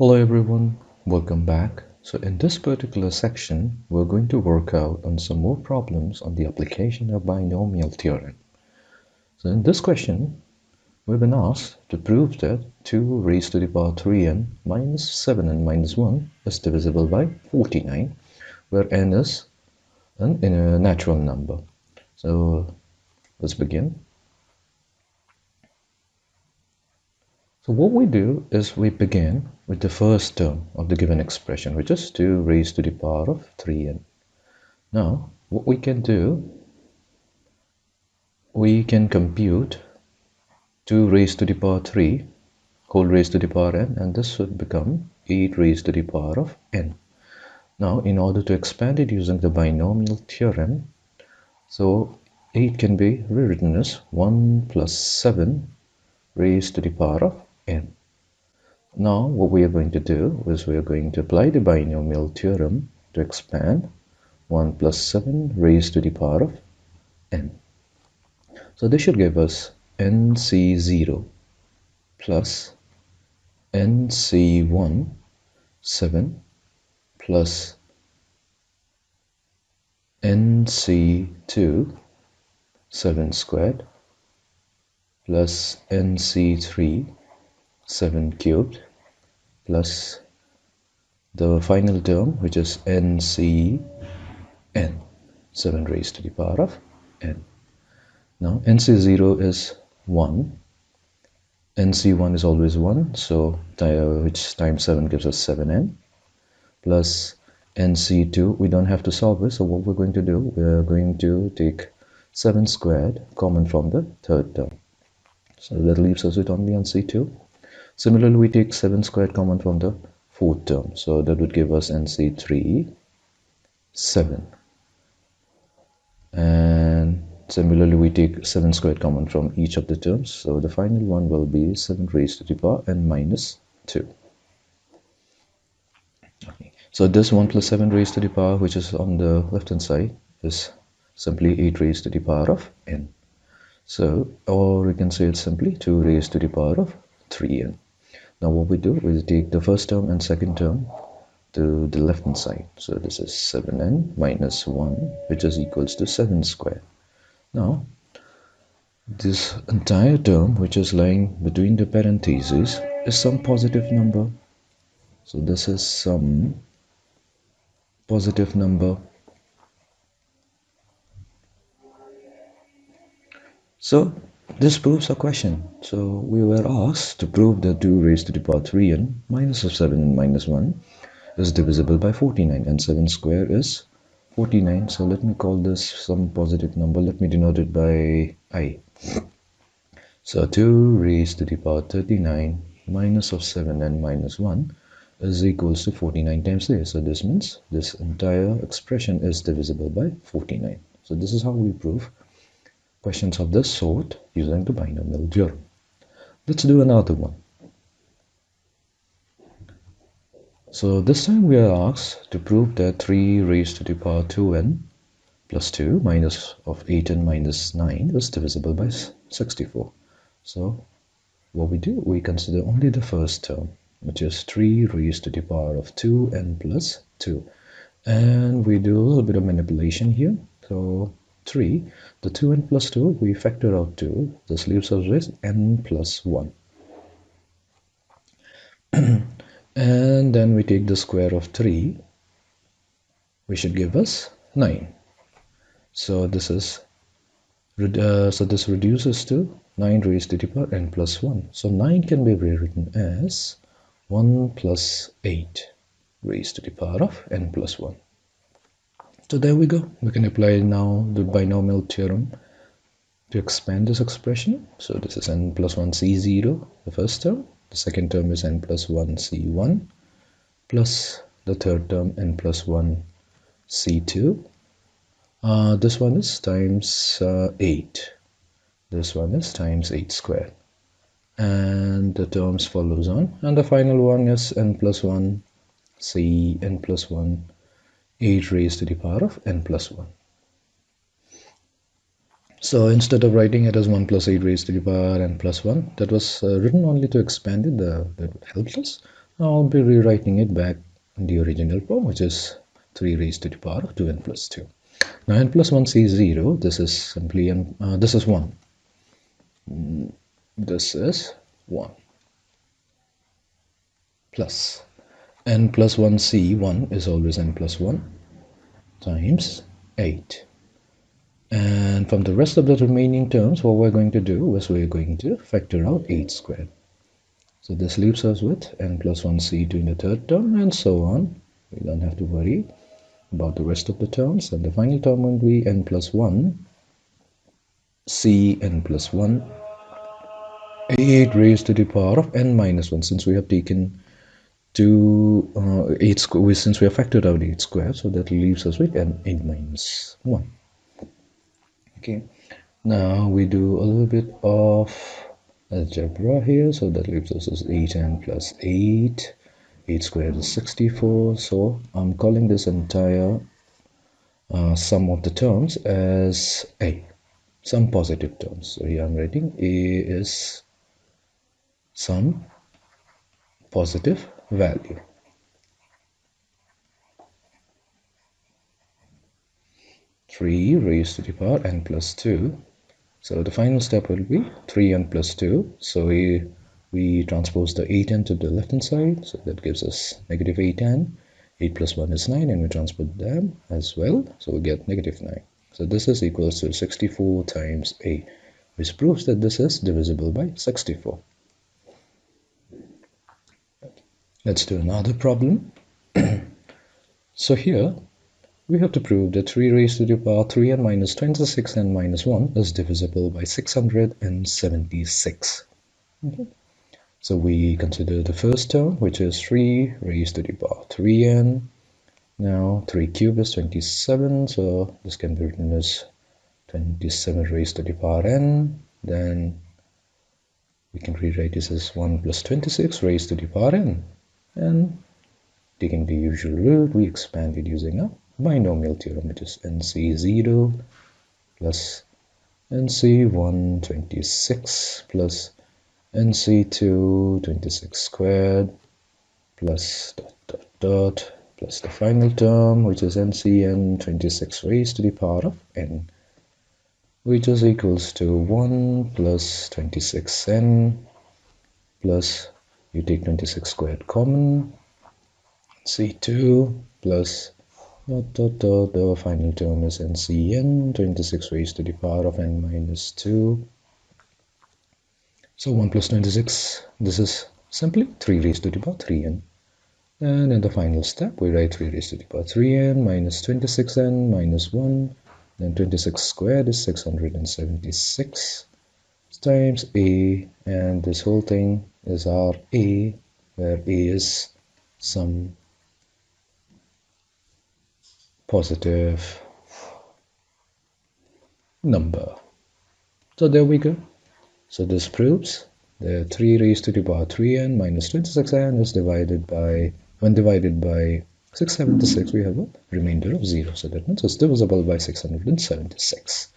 Hello everyone, welcome back. So in this particular section, we're going to work out on some more problems on the application of binomial theorem. So in this question, we've been asked to prove that 2 raised to the power 3n minus 7n minus 1 is divisible by 49, where n is a natural number. So let's begin. So what we do is we begin with the first term of the given expression, which is 2 raised to the power of 3n. Now, what we can do, we can compute 2 raised to the power 3 whole raised to the power n, and this would become 8 raised to the power of n. Now, in order to expand it using the binomial theorem, so 8 can be rewritten as 1 plus 7 raised to the power of n. Now what we are going to do is we are going to apply the binomial theorem to expand 1 plus 7 raised to the power of n. So this should give us nc0 plus nc1 7 plus nc2 7 squared plus nc3 7 cubed plus the final term, which is ncn 7 raised to the power of n. Now nc0 is 1, nc1 is always 1, so which times 7 gives us 7n, plus nc2, we don't have to solve it, so what we're going to do, we're going to take 7 squared common from the third term, so that leaves us with only nc2. Similarly, we take 7 squared common from the fourth term, so that would give us nc3 7, and similarly we take 7 squared common from each of the terms, so the final one will be 7 raised to the power n minus 2. Okay. So this 1 plus 7 raised to the power, which is on the left hand side, is simply 8 raised to the power of n. So, or we can say it's simply 2 raised to the power of 3n. Now what we do is take the first term and second term to the left hand side. So this is 7n minus 1, which is equals to 7 squared. Now this entire term, which is lying between the parentheses, is some positive number. So this is some positive number. So this proves a question. So we were asked to prove that 2 raised to the power 3n minus of 7n minus 1 is divisible by 49, and 7 square is 49. So let me call this some positive number. Let me denote it by I. So 2 raised to the power 39 minus of 7n minus 1 is equals to 49 times 3. So this means this entire expression is divisible by 49. So this is how we prove questions of this sort using the binomial theorem. Let's do another one. So this time we are asked to prove that 3 raised to the power 2n plus 2 minus of 8n minus 9 is divisible by 64. So what we do, we consider only the first term, which is 3 raised to the power of 2n plus 2. And we do a little bit of manipulation here. So 3, the 2n plus 2, we factor out 2. This leaves us with n plus 1. And then we take the square of 3, which should give us 9. So this reduces to 9 raised to the power n plus 1. So 9 can be rewritten as 1 plus 8 raised to the power of n plus 1. So there we go. We can apply now the binomial theorem to expand this expression. So this is n plus 1 c0, the first term. The second term is n plus 1 c1 plus the third term n plus 1 c2. This one is times 8. This one is times 8 squared. And the terms follows on. And the final one is n plus 1 c n plus 1 8 raised to the power of n plus 1. So instead of writing it as 1 plus 8 raised to the power n plus 1, that was written only to expand it, that helps us. I'll be rewriting it back in the original form, which is 3 raised to the power of 2n plus 2. Now n plus 1 c is 0. This is simply this is 1. This is 1 plus n plus 1 c, 1 is always n plus 1 times 8. And from the rest of the remaining terms, what we're going to do is we're going to factor out 8 squared. So this leaves us with n plus 1 c2 in the third term, and so on. We don't have to worry about the rest of the terms. And the final term will be n plus 1 c n plus 1 8 raised to the power of n minus 1, since we have taken since we have factored out 8 squared, so that leaves us with n minus 1. Okay, now we do a little bit of algebra here, so that leaves us as 8n plus 8. 8 squared is 64, so I'm calling this entire sum of the terms as a, some positive terms. So here I'm writing a is some positive value. Three raised to the power n plus 2. So the final step will be 3n plus 2. So we transpose the 8n to the left hand side, so that gives us negative 8n. 8 plus 1 is 9, and we transpose them as well, so we get negative 9. So this is equals to 64 times a, which proves that this is divisible by 64. Let's do another problem. So here we have to prove that 3 raised to the power 3n minus 26n minus 1 is divisible by 676. Okay. So we consider the first term, which is 3 raised to the power 3n. Now 3 cubed is 27, so this can be written as 27 raised to the power n. Then we can rewrite this as 1 plus 26 raised to the power n. And taking the usual route, we expand it using a binomial theorem, which is nc0 plus nc1 26 plus nc2 26 squared plus plus the final term, which is ncn 26 raised to the power of n, which is equals to 1 plus 26n plus, you take 26 squared common, c2 plus the final term is ncn 26 raised to the power of n minus 2. So 1 plus 26, this is simply 3 raised to the power 3n. And in the final step, we write 3 raised to the power 3n minus 26n minus 1. Then 26 squared is 676 times a, and this whole thing is our a, where a is some positive number. So there we go. So this proves that 3 raised to the power 3n minus 26n is divided by, when divided by 676, we have a remainder of 0. So that means it's divisible by 676.